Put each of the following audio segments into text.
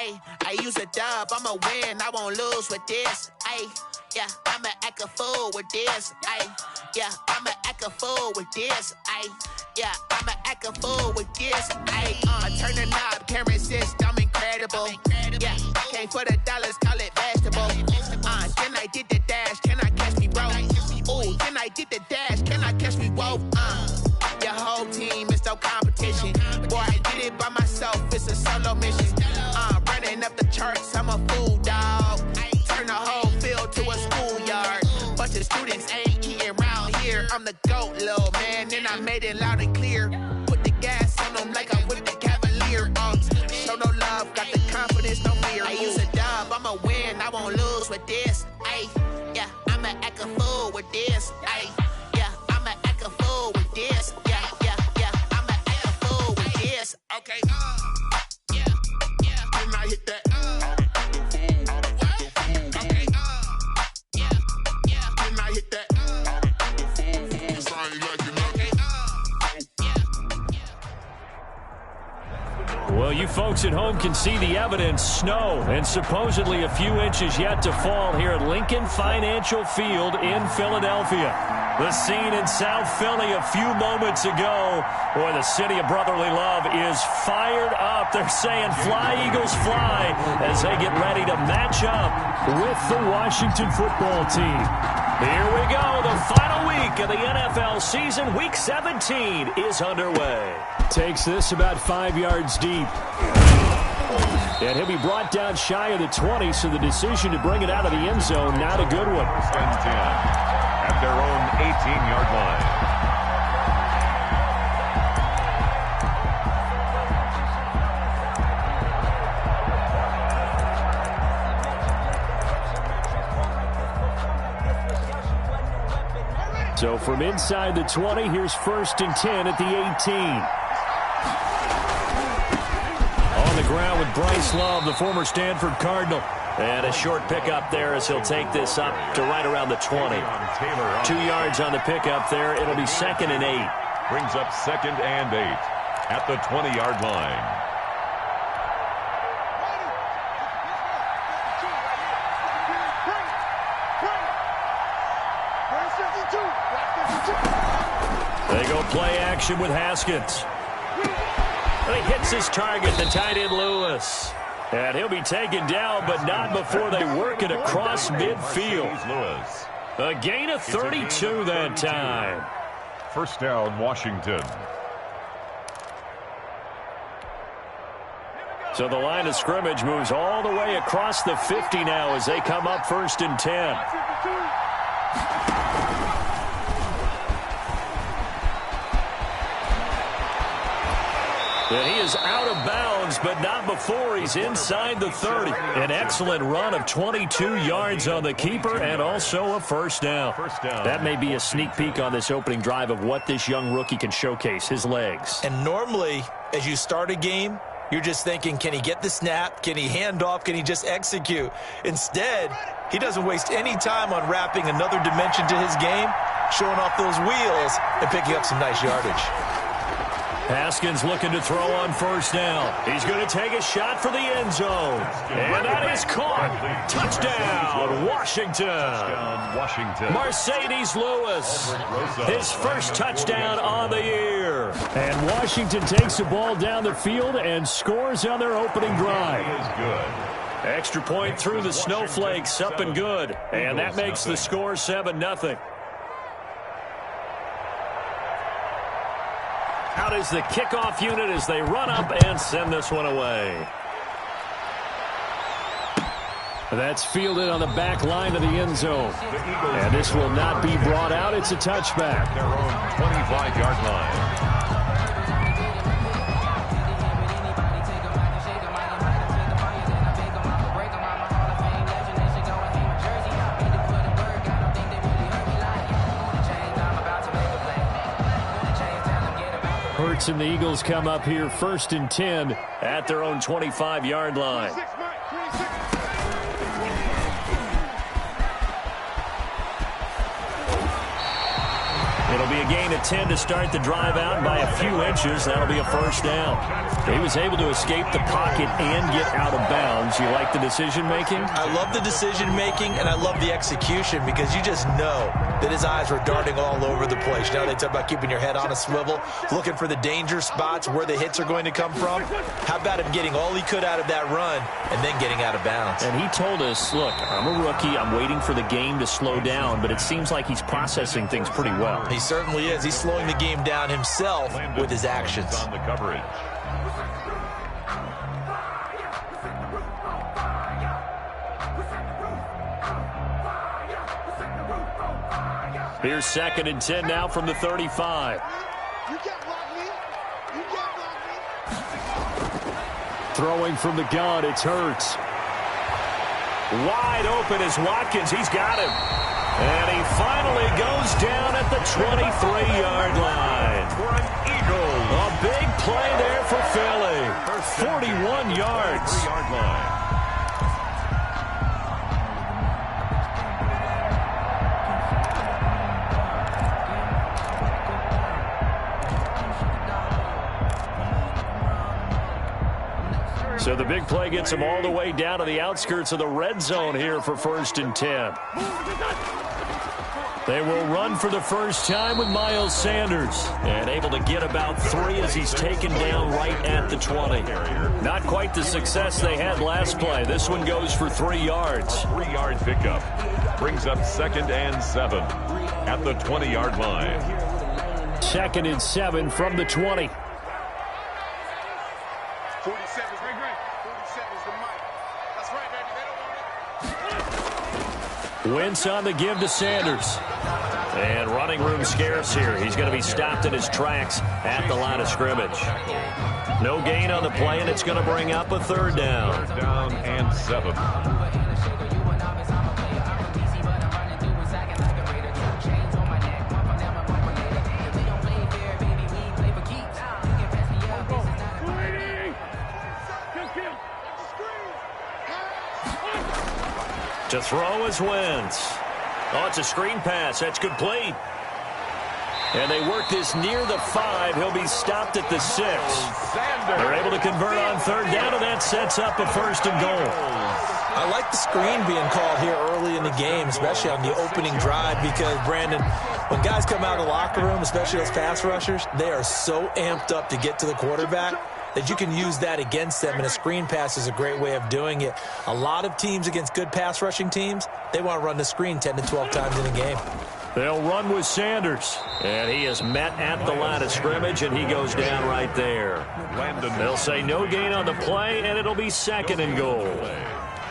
Ay, I use a dub, I'ma win, I won't lose with this. Ay, yeah, I'ma act a fool with this. Ay, yeah, I'ma act a fool with this. Ay, yeah, I'ma act a fool with this. Ay, turn the knob, camera assist, I'm incredible. Yeah, came for the dollars, call it vegetable. Then I did the dash, can I catch me, bro? Ooh, then I did the dash, can I catch me, whoa? Your whole team is no competition. Boy, I did it by myself, it's a solo mission. Running up the charts, I'm a fool, dog. Turn the whole field to a schoolyard. Bunch of students ain't eating round here. I'm the GOAT, little man, and I made it loud and clear. Put the gas on them like I'm with the Cavalier. Show no love, got the confidence, no fear. I use a dub, I'ma win, I won't lose with this. Ay, yeah, I'ma act a fool with this. Ay, yeah, I'ma act a fool with this. Yeah, yeah, yeah, I'ma act a fool with this. Okay, yeah, yeah, when I hit that. Okay, yeah, yeah, when I hit that. Well, you folks at home can see the evidence. Snow and supposedly a few inches yet to fall here at Lincoln Financial Field in Philadelphia. The scene in South Philly a few moments ago. Boy, the city of brotherly love is fired up. They're saying fly, Eagles, fly as they get ready to match up with the Washington football team. Here we go. The final week of the NFL season. Week 17 is underway. Takes this about 5 yards deep. And he'll be brought down shy of the 20, so the decision to bring it out of the end zone, not a good one. 10 at their own 18-yard line. So from inside the 20, here's 1st and 10 at the 18. On the ground with Bryce Love, the former Stanford Cardinal. And a short pickup there as he'll take this up to right around the 20. 2 yards on the pickup there. It'll be 2nd and 8. Brings up 2nd and 8 at the 20-yard line. They go play action with Haskins. And he hits his target, the tight end Lewis. And he'll be taken down, but not before they work it across midfield. A gain of 32 that time. First down, Washington. So the line of scrimmage moves all the way across the 50 now as they come up 1st and 10. And he is out of bounds, but not before he's inside the 30. An excellent run of 22 yards on the keeper and also a first down. That may be a sneak peek on this opening drive of what this young rookie can showcase, his legs. And normally, as you start a game, you're just thinking, can he get the snap? Can he hand off? Can he just execute? Instead, he doesn't waste any time on wrapping another dimension to his game, showing off those wheels, and picking up some nice yardage. Haskins looking to throw on first down. He's going to take a shot for the end zone. And that is caught. Touchdown, Washington. Mercedes Lewis, his first touchdown on the year. And Washington takes the ball down the field and scores on their opening drive. Extra point through the snowflakes, up and good. And that makes the score 7-0. Out is the kickoff unit as they run up and send this one away. That's fielded on the back line of the end zone. And this will not be brought out. It's a touchback. Their own 25-yard line. Hurts and the Eagles come up here 1st and 10 at their own 25-yard line. It'll be a gain of 10 to start the drive out by a few inches. That'll be a first down. He was able to escape the pocket and get out of bounds. You like the decision-making? I love the decision-making, and I love the execution because you just know that his eyes were darting all over the place. You know, they talk about keeping your head on a swivel, looking for the danger spots, where the hits are going to come from. How about him getting all he could out of that run and then getting out of bounds? And he told us, look, I'm a rookie. I'm waiting for the game to slow down, but it seems like he's processing things pretty well. He certainly is. He's slowing the game down himself with his actions. On the coverage. Here's 2nd and 10 now from the 35. Throwing from the gun, it's Hurts. Wide open is Watkins. He's got him. And he finally goes down at the 23-yard line. For an eagle. A big play there for Philly. 41 yards. 3-yard line. So the big play gets him all the way down to the outskirts of the red zone here for 1st and 10. They will run for the first time with Miles Sanders. And able to get about 3 as he's taken down right at the 20. Not quite the success they had last play. This one goes for 3 yards. 3-yard pickup. Brings up 2nd and 7 at the 20-yard line. 2nd and 7 from the 20. 47 is right. 47 is the mic. That's right, baby. They don't want it. Wentz on the give to Sanders. And running room scarce here. He's going to be stopped in his tracks at the line of scrimmage. No gain on the play, and it's going to bring up a 3rd down. 3rd down and 7. To throw is Wentz. Oh, it's a screen pass. That's complete. And they work this near the 5. He'll be stopped at the 6. They're able to convert on 3rd down, and that sets up a 1st and goal. I like the screen being called here early in the game, especially on the opening drive, because, Brandon, when guys come out of the locker room, especially those pass rushers, they are so amped up to get to the quarterback that you can use that against them, and a screen pass is a great way of doing it. A lot of teams against good pass rushing teams, they want to run the screen 10 to 12 times in a game. They'll run with Sanders, and he is met at the line of scrimmage, and he goes down right there. They'll say no gain on the play, and it'll be 2nd and goal.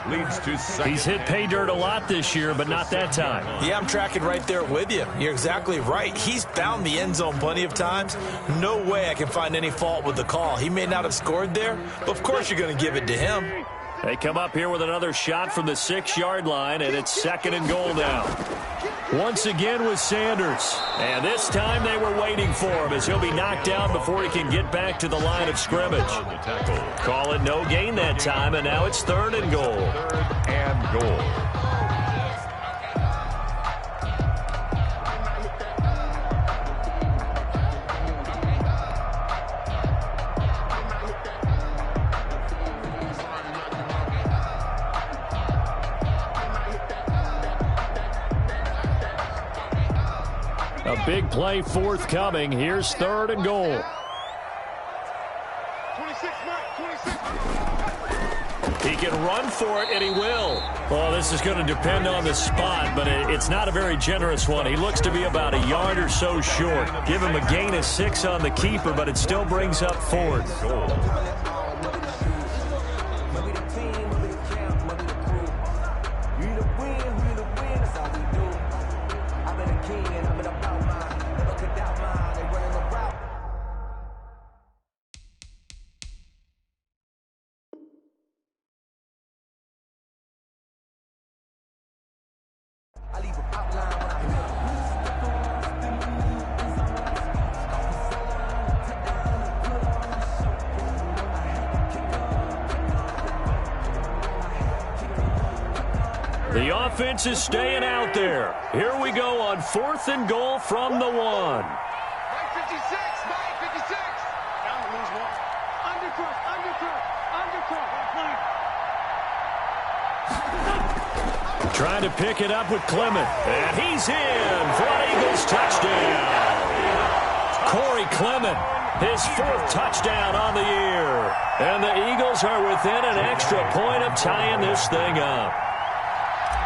Leads to 2nd. He's hit pay dirt a lot this year, but not that time. Yeah, I'm tracking right there with you. You're exactly right. He's found the end zone plenty of times. No way I can find any fault with the call. He may not have scored there, but of course you're going to give it to him. They come up here with another shot from the 6-yard line, and it's 2nd and goal now. Once again with Sanders. And this time they were waiting for him as he'll be knocked down before he can get back to the line of scrimmage. Call it no gain that time, and now it's 3rd and goal. 3rd and goal. A big play forthcoming. Here's 3rd and goal. 26, Mike, 26. He can run for it, and he will. Well, this is going to depend on the spot, but it's not a very generous one. He looks to be about a yard or so short. Give him a gain of 6 on the keeper, but it still brings up 4th. The offense is staying out there. Here we go on 4th and goal from the 1. Mike 56, Mike 56. Down to lose one. Undercut. Trying to pick it up with Clement. And he's in for an Eagles touchdown. Corey Clement, his 4th touchdown on the year. And the Eagles are within an extra point of tying this thing up.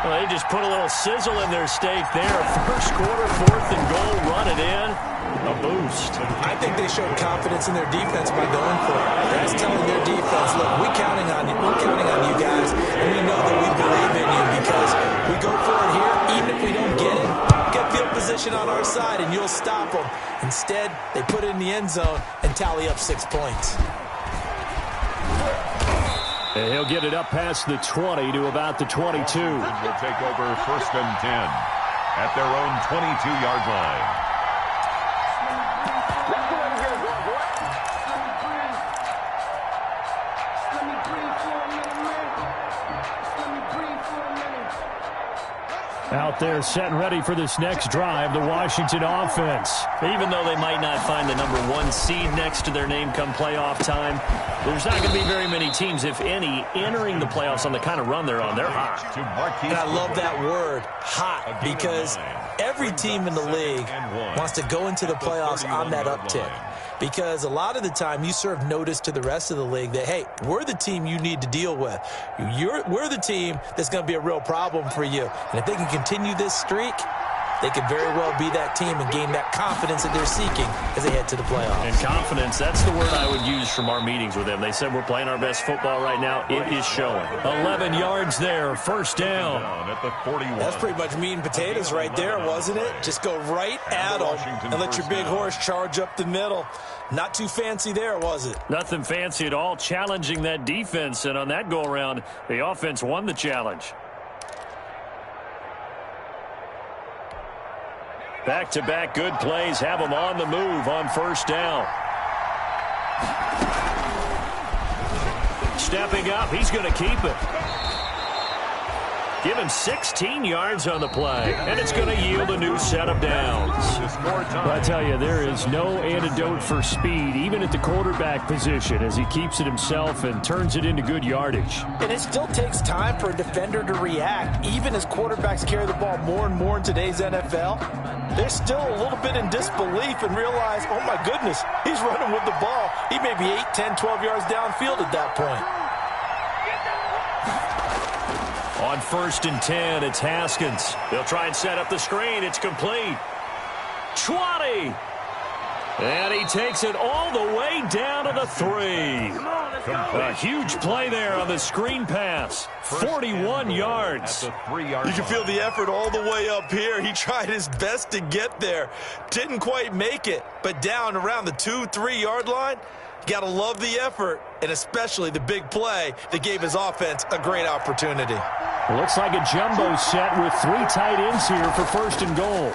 Well, they just put a little sizzle in their steak there. First quarter, 4th and goal, run it in. A boost. I think they showed confidence in their defense by going for it. That's telling their defense, look, we're counting on you guys, and we know that we believe in you because we go for it here, even if we don't get it. Get field position on our side, and you'll stop them. Instead, they put it in the end zone and tally up 6 points. And he'll get it up past the 20 to about the 22. Will take over 1st and 10 at their own 22-yard line. Out there set and ready for this next drive, the Washington offense. Even though they might not find the number 1 seed next to their name come playoff time, there's not going to be very many teams, if any, entering the playoffs on the kind of run they're on. They're hot. And I love that word, hot, because every team in the league wants to go into the playoffs on that uptick. Because a lot of the time you serve notice to the rest of the league that, hey, we're the team you need to deal with. We're the team that's going to be a real problem for you. And if they can continue this streak, they could very well be that team and gain that confidence that they're seeking as they head to the playoffs. And confidence, that's the word I would use from our meetings with them. They said we're playing our best football right now. It is showing. 11 yards there, 1st down. At the 41. That's pretty much meat and potatoes right there, wasn't it? Just go right at them and let your big horse charge up the middle. Not too fancy there, was it? Nothing fancy at all, challenging that defense. And on that go-around, the offense won the challenge. Back-to-back good plays have them on the move on 1st down. Stepping up, he's going to keep it. Give him 16 yards on the play, and it's going to yield a new set of downs. I tell you, there is no antidote for speed, even at the quarterback position, as he keeps it himself and turns it into good yardage. And it still takes time for a defender to react, even as quarterbacks carry the ball more and more in today's NFL. They're still a little bit in disbelief and realize, oh my goodness, he's running with the ball. He may be 8, 10, 12 yards downfield at that point. On 1st and 10, it's Haskins. They'll try and set up the screen. It's complete. 20. And he takes it all the way down to the 3. A huge play there on the screen pass. 41 yards. You can feel the effort all the way up here. He tried his best to get there. Didn't quite make it, but down around the 2-3 yard line, you got to love the effort, and especially the big play that gave his offense a great opportunity. Looks like a jumbo set with 3 tight ends here for 1st and goal.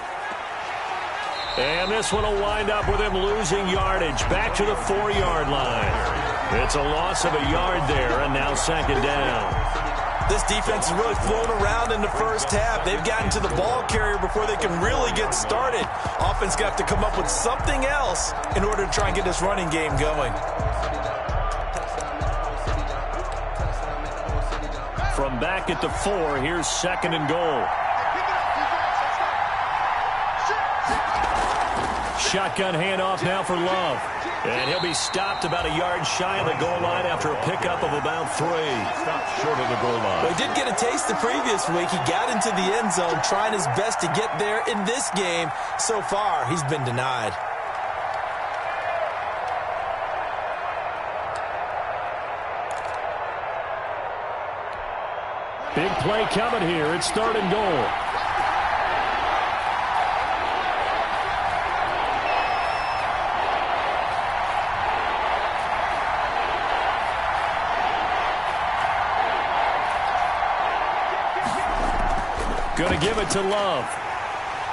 And this one will wind up with him losing yardage back to the 4-yard line. It's a loss of a yard there, and now 2nd down. This defense has really flown around in the first half. They've gotten to the ball carrier before they can really get started. Offense got to come up with something else in order to try and get this running game going. From back at the 4, here's 2nd and goal. Shotgun handoff now for Love. And he'll be stopped about a yard shy of the goal line after a pickup of about 3. Stopped short of the goal line. Well, he did get a taste the previous week. He got into the end zone, trying his best to get there in this game. So far, he's been denied. Big play coming here. It's 3rd and goal. Going to give it to Love.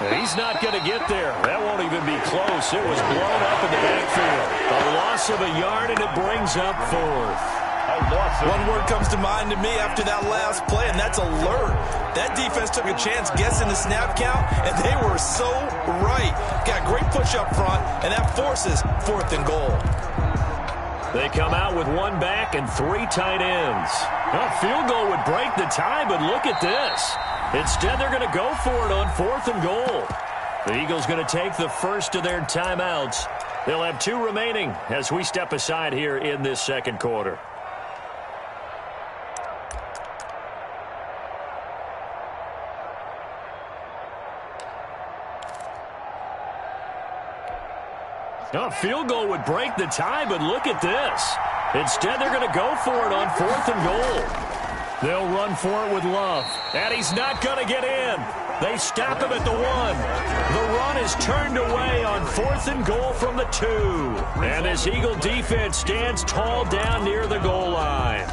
He's not going to get there. That won't even be close. It was blown up in the backfield. A loss of a yard, and it brings up 4th. A Lawson. One word comes to mind to me after that last play, and that's alert. That defense took a chance guessing the snap count, and they were so right. Got great push up front, and that forces 4th and goal. They come out with one back and 3 tight ends. A field goal would break the tie, but look at this. Instead, they're going to go for it on 4th and goal. The Eagles going to take the first of their timeouts. They'll have 2 remaining as we step aside here in this second quarter. A field goal would break the tie, but look at this. Instead, they're going to go for it on 4th and goal. They'll run for it with Love, and he's not going to get in. They stop him at the 1. The run is turned away on 4th and goal from the 2. And this Eagle defense stands tall down near the goal line.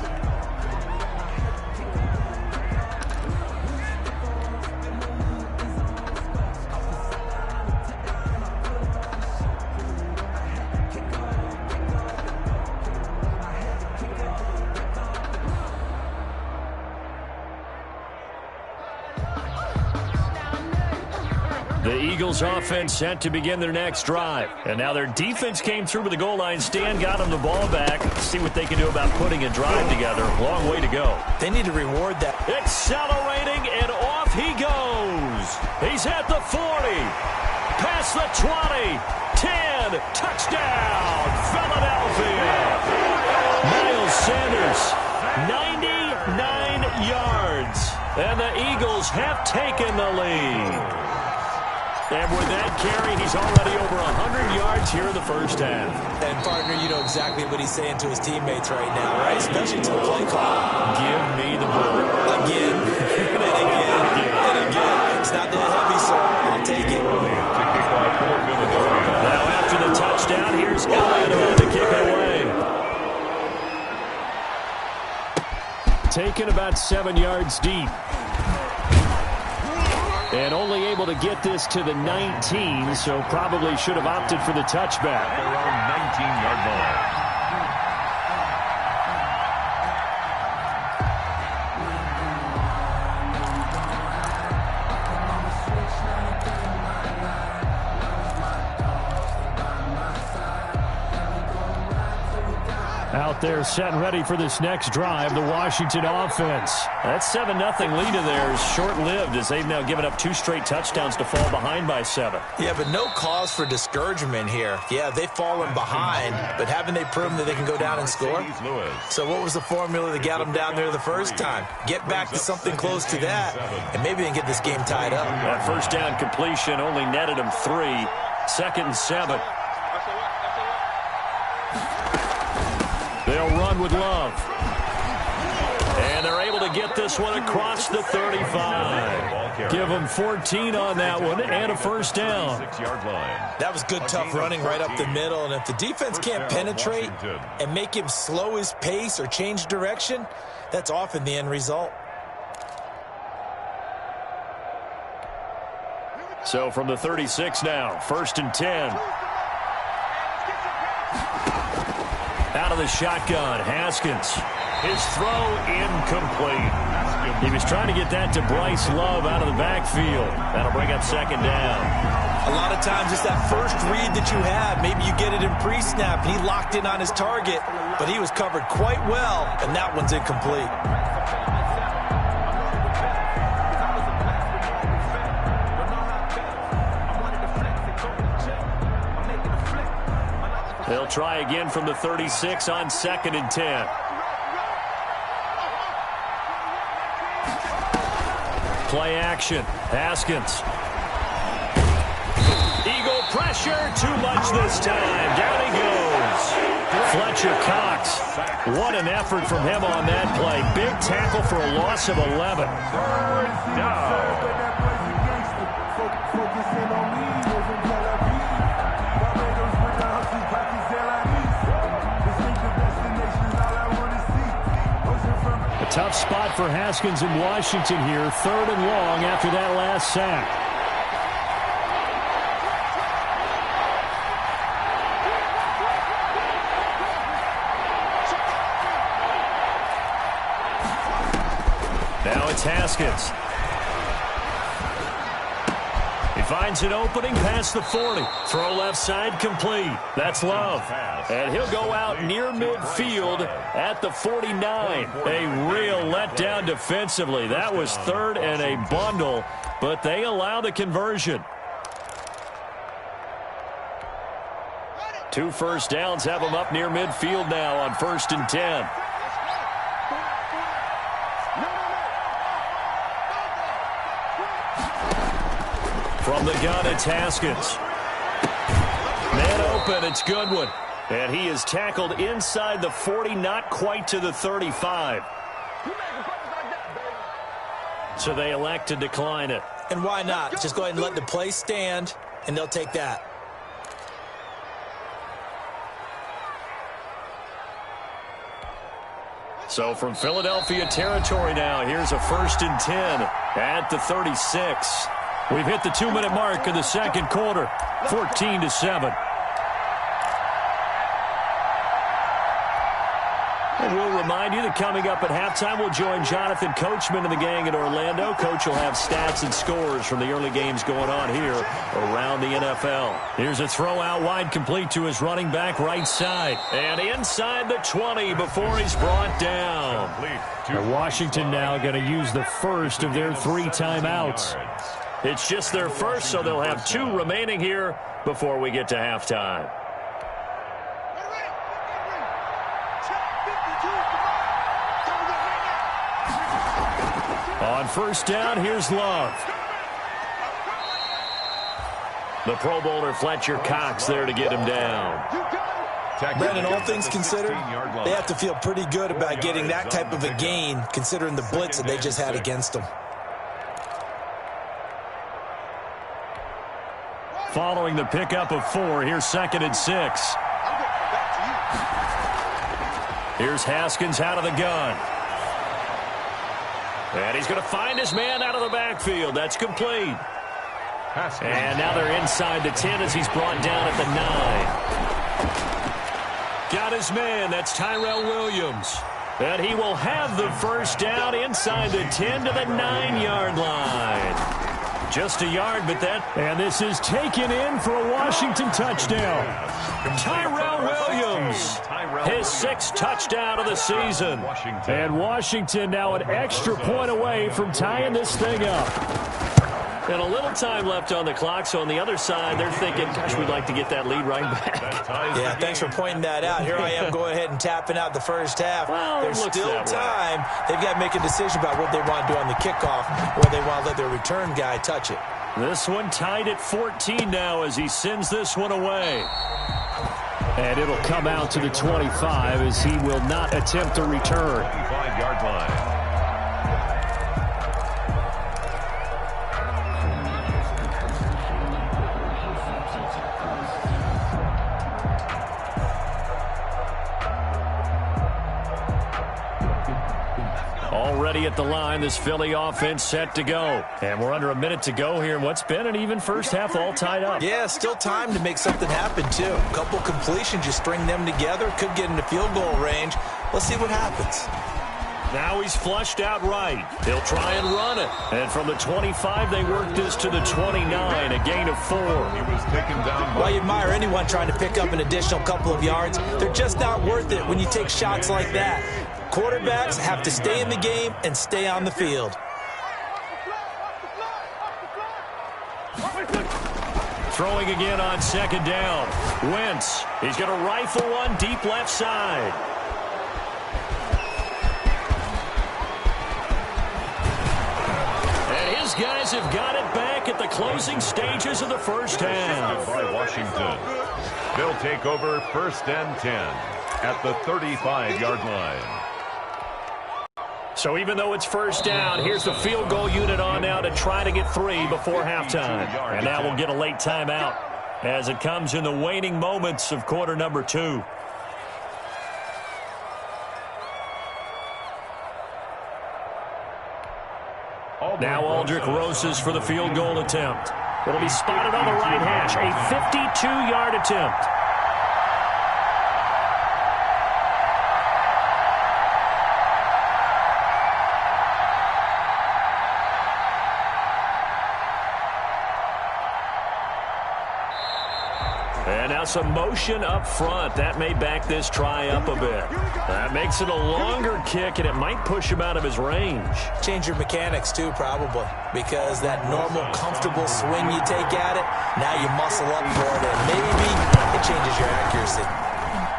The Eagles offense set to begin their next drive. And now their defense came through with the goal line. Stan got them the ball back. See what they can do about putting a drive together. Long way to go. They need to reward that. Accelerating, and off he goes. He's at the 40. Past the 20. 10. Touchdown, Philadelphia. Miles Sanders, 99 yards. And the Eagles have taken the lead. And with that carry, he's already over 100 yards here in the first half. And, partner, you know exactly what he's saying to his teammates right now, right? Especially to the play call. Give me the ball. Again, and again, and again. It's not that heavy, sir. I'll take it. Now, after the touchdown, here's Elliott to kick it away. Taken about 7 yards deep. And only able to get this to the 19, so probably should have opted for the touchback. Around 19-yard line. Out there set and ready for this next drive, the Washington offense. That 7-0 lead of theirs short-lived as they've now given up 2 straight touchdowns to fall behind by 7. Yeah, but no cause for discouragement here. Yeah, they've fallen behind, but haven't they proven that they can go down and score? So what was the formula that got them down there the first time? Get back to something close to that, and maybe they can get this game tied up. That first down completion only netted them 3. 2nd and 7. They'll run with Love. And they're able to get this one across the 35. Give them 14 on that one and a first down. 6-yard line. That was good, tough running right up the middle. And if the defense can't penetrate and make him slow his pace or change direction, that's often the end result. So from the 36 now, 1st and 10. Out of the shotgun, Haskins. His throw incomplete. He was trying to get that to Bryce Love out of the backfield. That'll bring up 2nd down. A lot of times it's that first read that you have. Maybe you get it in pre-snap. He locked in on his target, but he was covered quite well, and that one's incomplete. They'll try again from the 36 on 2nd and 10. Play action. Haskins. Eagle pressure. Too much this time. Down he goes. Fletcher Cox. What an effort from him on that play. Big tackle for a loss of 11. Third down. Tough spot for Haskins in Washington here. 3rd and long after that last sack. Now it's Haskins. He finds an opening past the 40. Throw left side complete. That's Love. And he'll go out near midfield at the 49. A real letdown defensively. That was third and a bundle, but they allow the conversion. 2 first downs have them up near midfield now on 1st and 10. From the gun, it's Haskins. Man open, it's Goodwin. And he is tackled inside the 40, not quite to the 35. So they elect to decline it. And why not? Just go ahead and let the play stand, and they'll take that. So from Philadelphia territory now, here's a 1st and 10 at the 36. We've hit the 2-minute mark in the second quarter, 14-7. And we'll remind you that coming up at halftime, we'll join Jonathan Coachman and the gang in Orlando. Coach will have stats and scores from the early games going on here around the NFL. Here's a throw out wide, complete to his running back right side. And inside the 20 before he's brought down. And Washington now going to use the first of their 3 timeouts. It's just their first, so they'll have 2 remaining here before we get to halftime. On 1st down, here's Love. The Pro Bowler Fletcher Cox there to get him down. Brandon, all things considered, they have to feel pretty good about getting that type of a gain, considering the blitz that they just had against them. Following the pickup of 4, here's 2nd and 6. Here's Haskins out of the gun. And he's going to find his man out of the backfield. That's complete. And now they're inside the 10 as he's brought down at the 9. Got his man. That's Tyrell Williams. And he will have the first down inside the 10 to the 9-yard line. Just a yard, but that... And this is taken in for a Washington touchdown. Tyrell Williams, his 6th touchdown of the season. And Washington now an extra point away from tying this thing up. And a little time left on the clock, so on the other side, they're thinking, gosh, we'd like to get that lead right back. Yeah, thanks for pointing that out. Here I am, go ahead and tapping out the first half. Well, there's still time. They've got to make a decision about what they want to do on the kickoff, or they want to let their return guy touch it. This one tied at 14 now as he sends this one away. And it'll come out to the 25 as he will not attempt a return. 25-yard line. Already at the line, this Philly offense set to go. And we're under a minute to go here in what's been an even first half, all tied up. Yeah, still time to make something happen, too. A couple completions, you string them together, could get into field goal range. Let's see what happens. Now he's flushed out right. He'll try and run it. And from the 25, they work this to the 29, a gain of 4. He was taken down. Well, you admire anyone trying to pick up an additional couple of yards. They're just not worth it when you take shots like that. Quarterbacks have to stay in the game and stay on the field. Throwing again on 2nd down. Wentz. He's going to rifle one deep left side. And his guys have got it back at the closing stages of the first half. By Washington. They'll take over 1st and 10 at the 35-yard line. So even though it's first down, here's the field goal unit on now to try to get 3 before halftime. And now we'll get a late timeout as it comes in the waning moments of quarter number 2. Now Aldrick Rosas for the field goal attempt. It'll be spotted on the right hash, a 52-yard attempt. some motion up front. That may back this try up a bit. That makes it a longer kick, and it might push him out of his range. Change your mechanics, too, probably, because that normal, comfortable swing you take at it, now you muscle up for it, and maybe it changes your accuracy.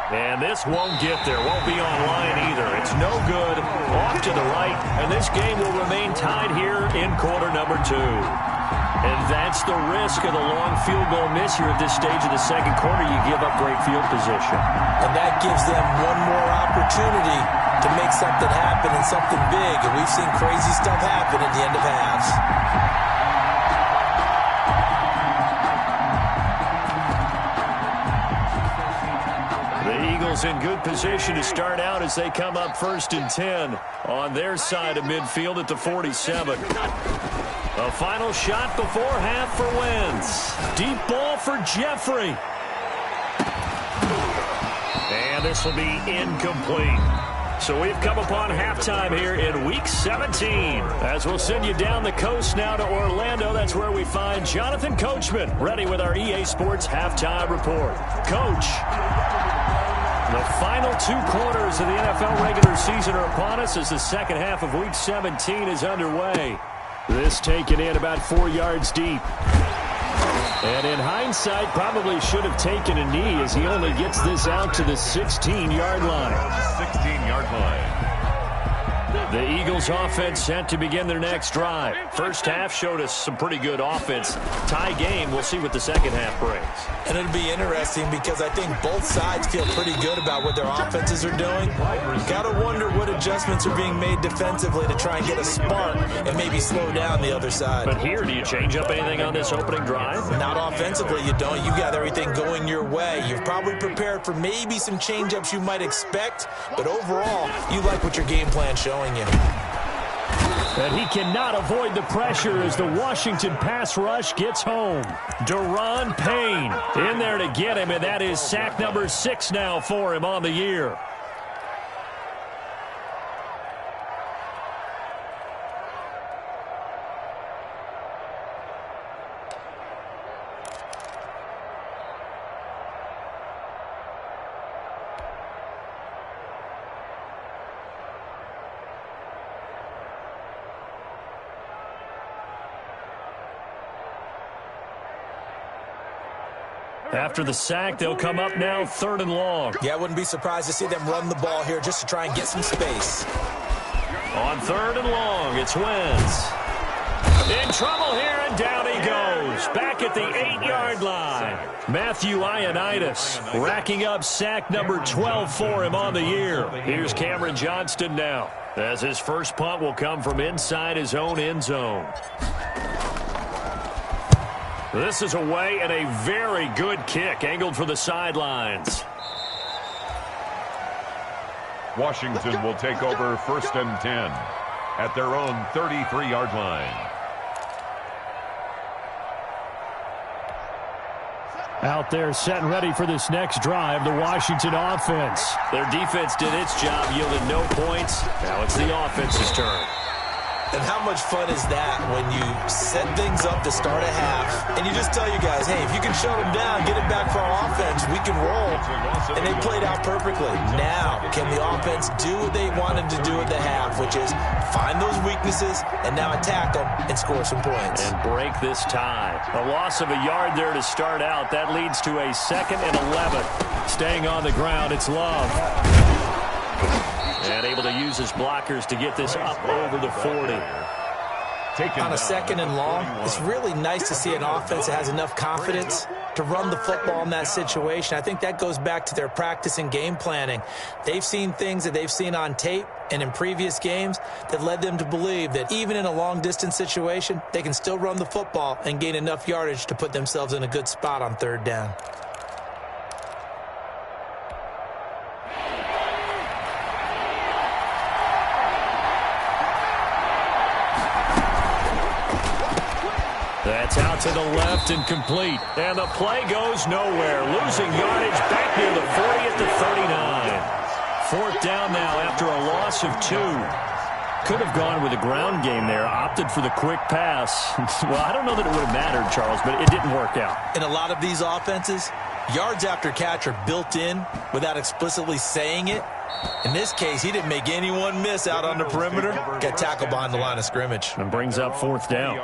And this won't get there. Won't be online either. It's no good. Off to the right. And this game will remain tied here in quarter number 2. And that's the risk of the long field goal miss here at this stage of the second quarter. You give up great field position. And that gives them one more opportunity to make something happen and something big. And we've seen crazy stuff happen at the end of halves. In good position to start out as they come up 1st and 10 on their side of midfield at the 47. A final shot before half for Wentz. Deep ball for Jeffrey. And this will be incomplete. So we've come upon halftime here in Week 17. As we'll send you down the coast now to Orlando. That's where we find Jonathan Coachman ready with our EA Sports Halftime Report. Coach. The final 2 quarters of the NFL regular season are upon us as the second half of Week 17 is underway. This taken in about 4 yards deep. And in hindsight, probably should have taken a knee as he only gets this out to the 16-yard line. 16-yard line. The Eagles offense set to begin their next drive. First half showed us some pretty good offense. Tie game, we'll see what the second half brings. And it'll be interesting because I think both sides feel pretty good about what their offenses are doing. Got to wonder what adjustments are being made defensively to try and get a spark and maybe slow down the other side. But here, do you change up anything on this opening drive? Not offensively, you don't. You got everything going your way. You've probably prepared for maybe some change-ups you might expect, but overall, you like what your game plan's showing you. And he cannot avoid the pressure as the Washington pass rush gets home. Daron Payne in there to get him, and that is sack number 6 now for him on the year. After the sack, they'll come up now 3rd and long. Yeah, I wouldn't be surprised to see them run the ball here just to try and get some space. On 3rd and long, it's Wentz. In trouble here, and down he goes. Back at the 8-yard line. Matthew Ioannidis racking up sack number 12 for him on the year. Here's Cameron Johnston now, as his first punt will come from inside his own end zone. This is away and a very good kick angled for the sidelines. Washington will take over 1st and 10 at their own 33-yard line. Out there set and ready for this next drive, the Washington offense. Their defense did its job, yielded no points. Now it's the offense's turn. And how much fun is that when you set things up to start a half and you just tell you guys, hey, if you can shut them down, get it back for our offense, we can roll. And they played out perfectly. Now, can the offense do what they wanted to do at the half, which is find those weaknesses and now attack them and score some points. And break this tie. A loss of a yard there to start out. That leads to a 2nd and 11. Staying on the ground, it's Love. And able to use his blockers to get this up over the 40. On a 2nd and long, it's really nice to see an offense that has enough confidence to run the football in that situation. I think that goes back to their practice and game planning. They've seen things that they've seen on tape and in previous games that led them to believe that even in a long-distance situation, they can still run the football and gain enough yardage to put themselves in a good spot on 3rd down. That's out to the left and complete. And the play goes nowhere. Losing yardage back near the 40 at the 39. 4th down now after a loss of 2. Could have gone with a ground game there. Opted for the quick pass. Well, I don't know that it would have mattered, Charles, but it didn't work out. In a lot of these offenses, Yards after catch are built in without explicitly saying it. In this case, he didn't make anyone miss out on the perimeter. Got tackled behind the line of scrimmage. And brings up fourth down.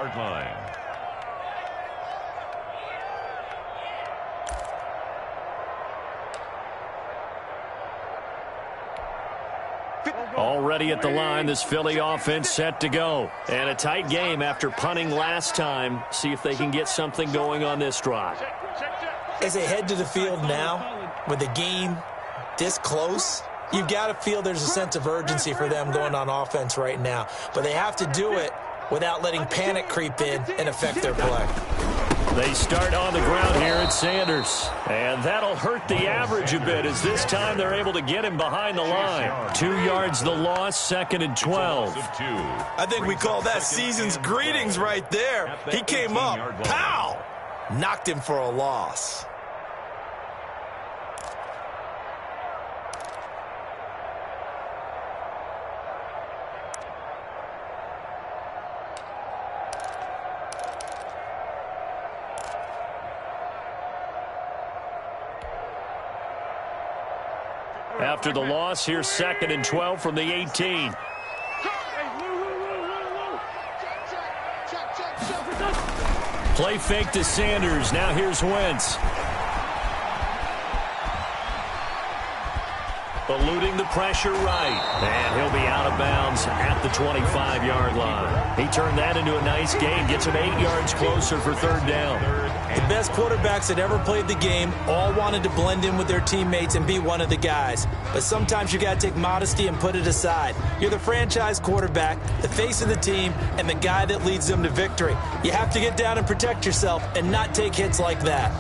Already at the line, this Philly offense set to go. And a tight game after punting last time. See if they can get something going on this drive. As they head to the field now, with the game this close, you've got to feel there's a sense of urgency for them going on offense right now. But they have to do it without letting panic creep in and affect their play. They start on the ground here at Sanders. And that'll hurt the average a bit as this time they're able to get him behind the line. 2 yards the loss, 2nd and 12. I think we call that season's greetings right there. He came up, pow! Knocked him for a loss. After the loss, here's 2nd and 12 from the 18. Play fake to Sanders. Now here's Wentz. Eluding the pressure right. And he'll be out of bounds at the 25-yard line. He turned that into a nice gain. Gets him 8 yards closer for 3rd down. The best quarterbacks that ever played the game all wanted to blend in with their teammates and be one of the guys. But sometimes you got to take modesty and put it aside. You're the franchise quarterback, the face of the team, and the guy that leads them to victory. You have to get down and protect yourself and not take hits like that.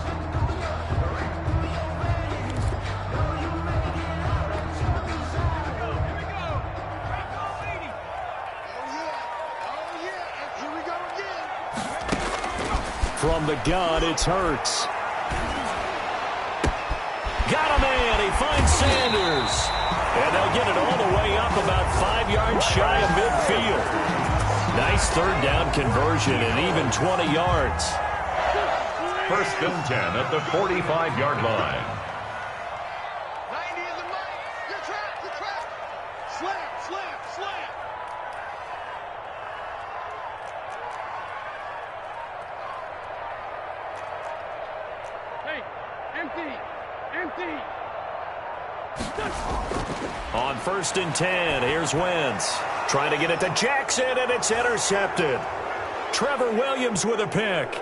From the gun, it's Hurts. Got a man. He finds Sanders. And they'll get it all the way up about 5 yards shy of midfield. Nice 3rd down conversion and even 20 yards. 1st and 10 at the 45-yard line. 90 in the mic. You're trapped. Slam. Hey, empty. On 1st and 10, here's Wentz. Trying to get it to Jackson, and it's intercepted. Trevor Williams with a pick.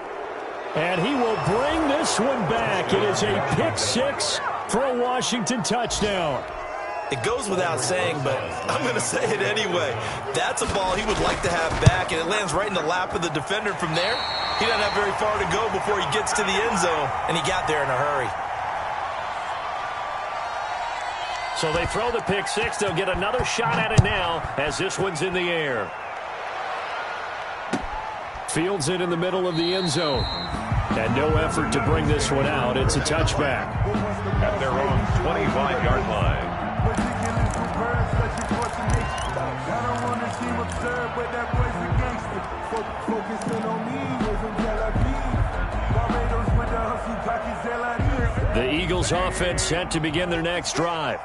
And he will bring this one back. It is a pick 6 for a Washington touchdown. It goes without saying, but I'm going to say it anyway. That's a ball he would like to have back, and it lands right in the lap of the defender from there. He doesn't have very far to go before he gets to the end zone, and he got there in a hurry. So they throw the pick 6. They'll get another shot at it now as this one's in the air. Fields it in the middle of the end zone. And no effort to bring this one out. It's a touchback. At their own 25-yard line. The Eagles offense set to begin their next drive.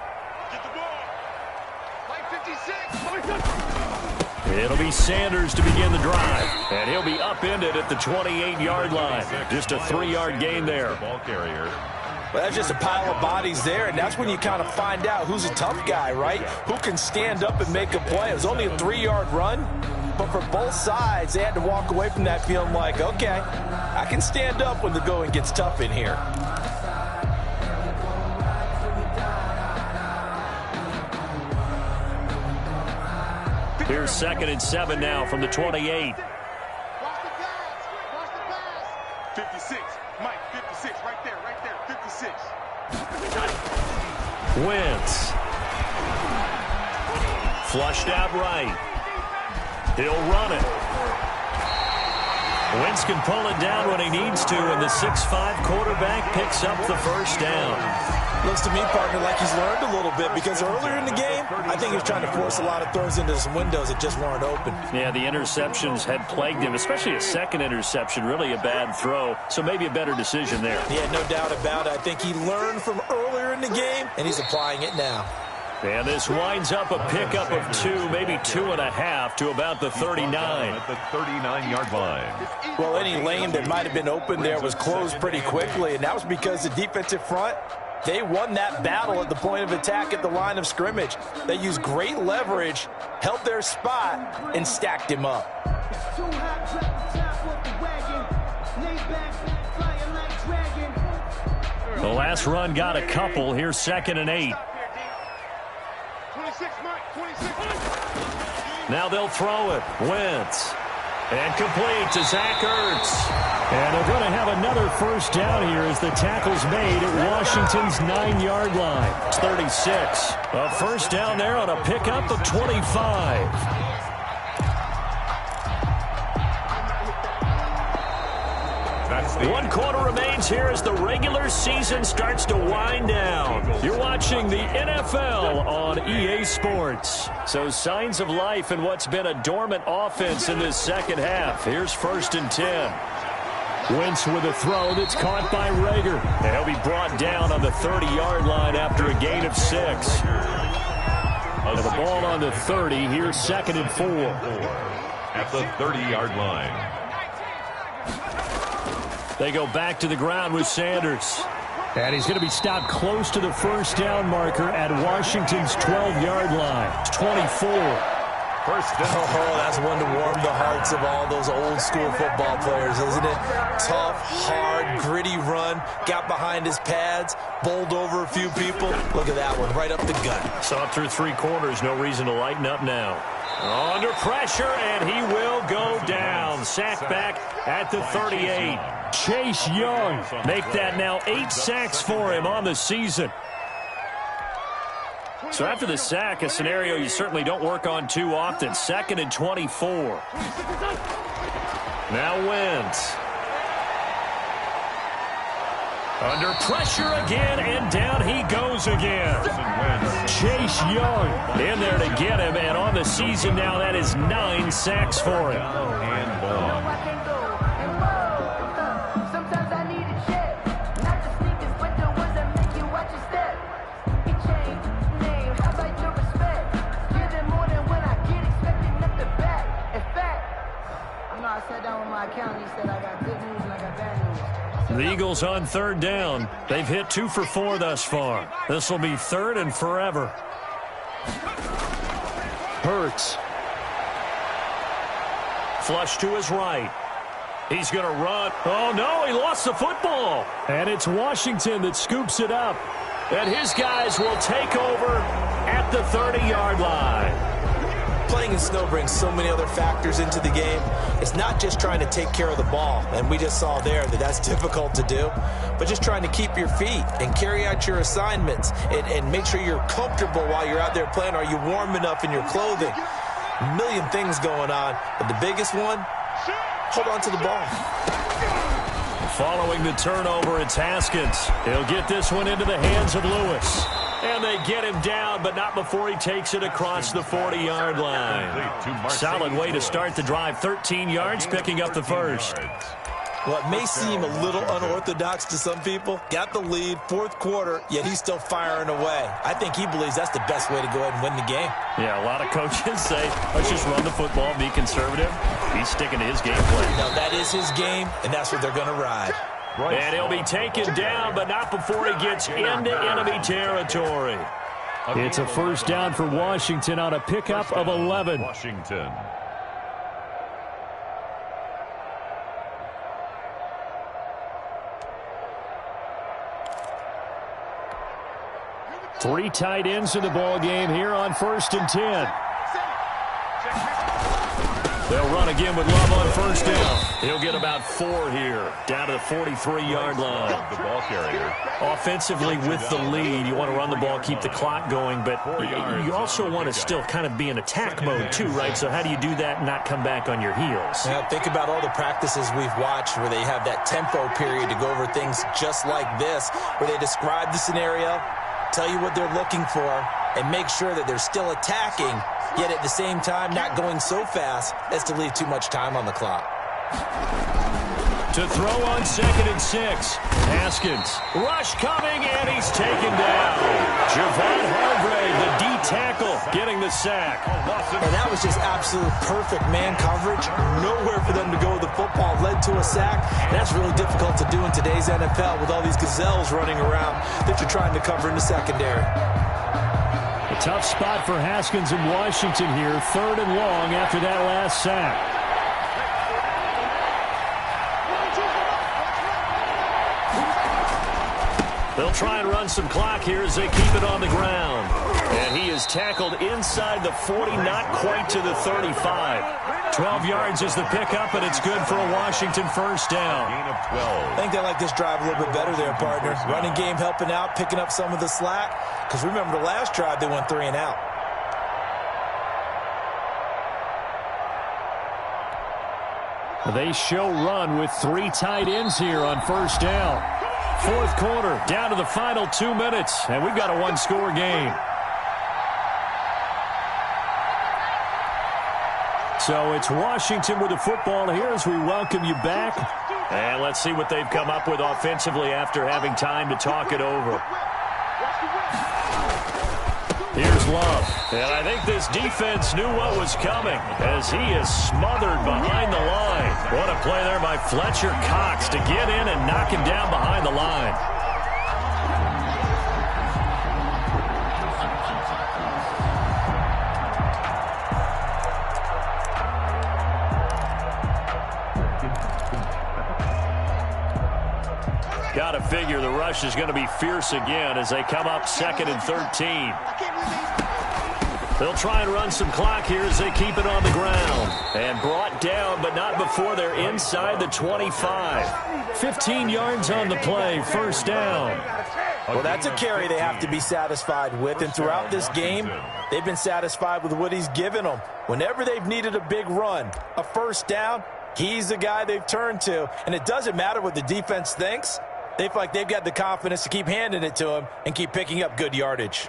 It'll be Sanders to begin the drive. And he'll be upended at the 28-yard line. Just a 3-yard gain there. Ball carrier. Well, that's just a pile of bodies there, and that's when you kind of find out who's a tough guy, right? Who can stand up and make a play. It was only a 3-yard run, but for both sides, they had to walk away from that feeling like, okay, I can stand up when the going gets tough in here. Here's 2nd and 7 now from the 28. Watch the pass. 56. Mike, 56. Right there. 56. Wentz. Flushed out right. He'll run it. Wentz can pull it down when he needs to, and the 6'5" quarterback picks up the first down. Looks to me, partner, like he's learned a little bit, because earlier in the game, I think he was trying to force a lot of throws into some windows that just weren't open. Yeah, the interceptions had plagued him, especially a second interception, really a bad throw, so maybe a better decision there. Yeah, no doubt about it. I think he learned from earlier in the game, and he's applying it now. And this winds up a pickup of 2, maybe 2.5 to about the 39. At the 39-yard line. Well, any lane that might have been open there was closed pretty quickly, and that was because the defensive front, they won that battle at the point of attack at the line of scrimmage. They used great leverage, held their spot, and stacked him up. The last run got a couple. Here's 2nd and 8. 26, Mike, 26. Now they'll throw it. Wentz. And complete to Zach Ertz. And they're going to have another first down here as the tackle's made at Washington's 9-yard line. It's 36. A first down there on a pickup of 25. One quarter remains here as the regular season starts to wind down. You're watching the NFL on EA Sports. So signs of life in what's been a dormant offense in this second half. Here's 1st and 10. Wentz with a throw that's caught by Rager. And he'll be brought down on the 30-yard line after a gain of 6. And the ball on the 30. Here's 2nd and 4. At the 30-yard line. They go back to the ground with Sanders. And he's going to be stopped close to the first down marker at Washington's 12-yard line. It's 24. First down. Oh, that's one to warm the hearts of all those old-school football players, isn't it? Tough, hard, gritty run. Got behind his pads, bowled over a few people. Look at that one, right up the gut. Saw it through 3 quarters. No reason to lighten up now. Under pressure, and he will go down. Sacked back at the 38. Chase Young make that now 8 sacks for him on the season. So after the sack, a scenario you certainly don't work on too often. 2nd and 24. Now Wentz. Under pressure again, and down he goes again. Chase Young in there to get him, and on the season now, that is 9 sacks for him. And ball. The Eagles on 3rd down. They've hit 2 for 4 thus far. This will be 3rd and forever. Hurts. Flush to his right. He's going to run. Oh, no, he lost the football. And it's Washington that scoops it up. And his guys will take over at the 30-yard line. Playing in snow brings so many other factors into the game. It's not just trying to take care of the ball, and we just saw there that that's difficult to do, but just trying to keep your feet and carry out your assignments and make sure you're comfortable while you're out there playing. Are you warm enough in your clothing? A million things going on, but the biggest one, hold on to the ball. Following the turnover, it's Haskins. He'll get this one into the hands of Lewis. And they get him down, but not before he takes it across the 40-yard line. Solid way to start the drive. 13 yards, picking up the first. Well, it may seem a little unorthodox to some people. Got the lead, 4th quarter, yet he's still firing away. I think he believes that's the best way to go ahead and win the game. Yeah, a lot of coaches say, let's just run the football, be conservative. He's sticking to his game plan. Now, that is his game, and that's what they're going to ride. And he'll be taken down, but not before he gets into enemy territory. It's a first down for Washington on a pickup of 11. Washington. Three tight ends in the ball game here on 1st and 10. They'll run again with Love on first down. He'll get about 4 here, down to the 43-yard line. The ball carrier. Offensively, with the lead, you want to run the ball, keep the clock going, but you also want to still kind of be in attack mode too, right? So how do you do that and not come back on your heels? Yeah, think about all the practices we've watched where they have that tempo period to go over things just like this, where they describe the scenario, tell you what they're looking for, and make sure that they're still attacking, yet at the same time not going so fast as to leave too much time on the clock. To throw on 2nd and 6. Haskins. Rush coming, and he's taken down. Javon Hargrave, the D tackle, getting the sack. And that was just absolute perfect man coverage. Nowhere for them to go with the football. Led to a sack. And that's really difficult to do in today's NFL with all these gazelles running around that you're trying to cover in the secondary. A tough spot for Haskins in Washington here. 3rd and long after that last sack. They'll try and run some clock here as they keep it on the ground. And he is tackled inside the 40, not quite to the 35. 12 yards is the pickup, and it's good for a Washington first down. Gain of 12. I think they like this drive a little bit better there, partner. Running game helping out, picking up some of the slack. Because remember the last drive, they went 3 and out. They show run with 3 tight ends here on first down. 4th quarter, down to the final 2 minutes, and we've got a 1-score game. So it's Washington with the football here as we welcome you back. And let's see what they've come up with offensively after having time to talk it over. Here's Love. And I think this defense knew what was coming as he is smothered behind the line. What a play there by Fletcher Cox to get in and knock him down behind the line. Got to figure the rush is going to be fierce again as they come up 2nd and 13. They'll try and run some clock here as they keep it on the ground. And brought down, but not before they're inside the 25. 15 yards on the play, first down. Well, that's a carry they have to be satisfied with. And throughout this game, they've been satisfied with what he's given them. Whenever they've needed a big run, a first down, he's the guy they've turned to. And it doesn't matter what the defense thinks. They feel like they've got the confidence to keep handing it to him and keep picking up good yardage.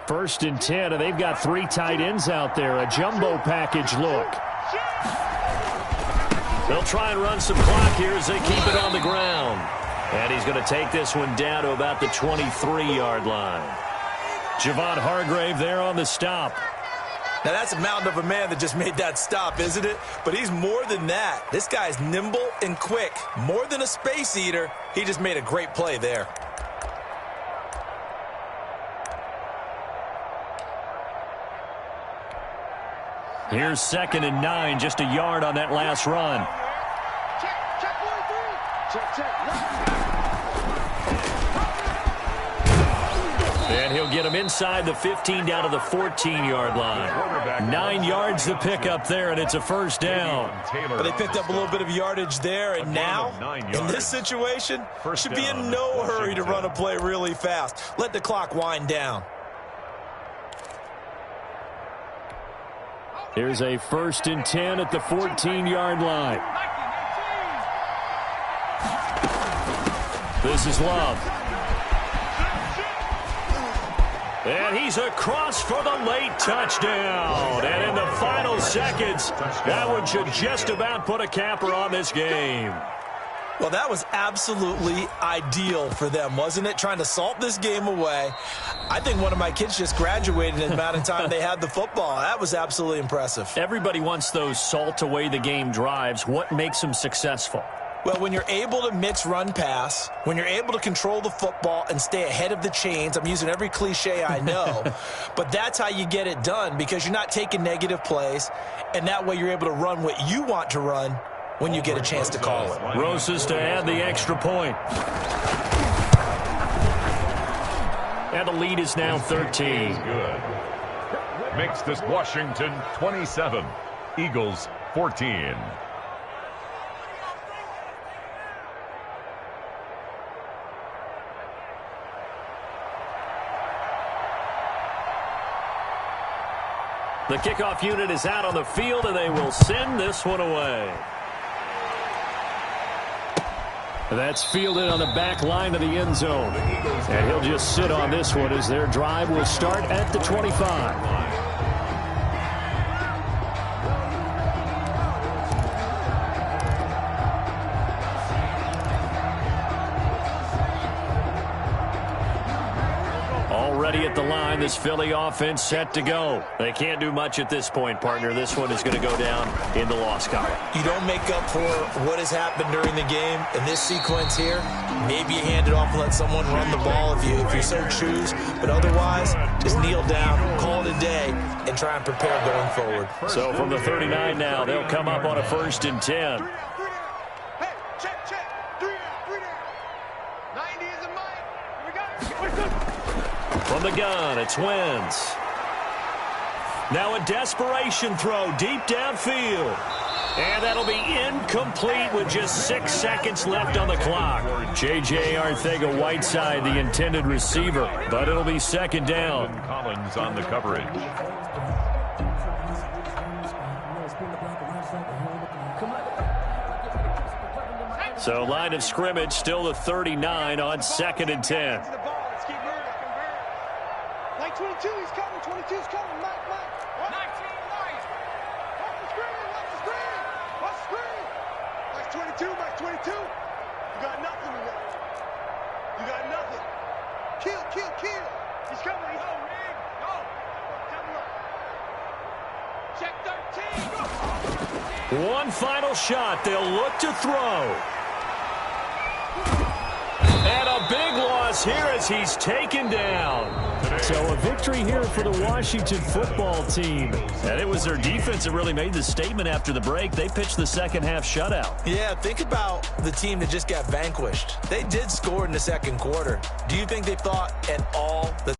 First and 10, and they've got 3 tight ends out there. A jumbo package look. They'll try and run some clock here as they keep it on the ground. And he's going to take this one down to about the 23-yard line. Javon Hargrave there on the stop. Now, that's a mountain of a man that just made that stop, isn't it? But he's more than that. This guy's nimble and quick. More than a space eater, he just made a great play there. Here's 2nd and 9, just a yard on that last run. And he'll get him inside the 15 down to the 14-yard line. 9 yards to pick up there, and it's a first down. But they picked up a little bit of yardage there, and now, in this situation, should be in no hurry to run a play really fast. Let the clock wind down. Here's a 1st and 10 at the 14-yard line. This is Love. And he's across for the late touchdown. And in the final seconds, that one should just about put a capper on this game. Well, that was absolutely ideal for them, wasn't it? Trying to salt this game away. I think one of my kids just graduated in the amount of time they had the football. That was absolutely impressive. Everybody wants those salt away the game drives. What makes them successful? Well, when you're able to mix run pass, when you're able to control the football and stay ahead of the chains, I'm using every cliche I know, but that's how you get it done because you're not taking negative plays, and that way you're able to run what you want to run when you get a chance to call it. Rosas to add the extra point. And the lead is now 13. Good. Makes this Washington 27. Eagles 14. The kickoff unit is out on the field, and they will send this one away. That's fielded on the back line of the end zone. And he'll just sit on this one as their drive will start at the 25. Already at the line, this Philly offense set to go. They can't do much at this point, partner. This one is going to go down in the loss column. You don't make up for what has happened during the game. In this sequence here, maybe you hand it off and let someone run the ball if you so choose. But otherwise, just kneel down, call it a day, and try and prepare going forward. So from the 39 now, they'll come up on a 1st and 10. Hey, check. 3 down. 90 is a mile. We got it. From the gun, it's Wentz. Now a desperation throw deep downfield. And that'll be incomplete with just 6 seconds left on the clock. J.J. Arcega-Whiteside, the intended receiver, but it'll be 2nd down. Collins on the coverage. So line of scrimmage still the 39 on 2nd and 10. Like 22, he's coming. 22's coming. Mike. 19, nice. Watch the screen. Mike 22. You got nothing to that. You got nothing. Kill. He's coming. Go, man. Go. Check 13. Go. One final shot. They'll look to throw. And a big loss here as he's taken down. So a victory here for the Washington football team. And it was their defense that really made the statement after the break. They pitched the second half shutout. Yeah, think about the team that just got vanquished. They did score in the second quarter. Do you think they thought at all that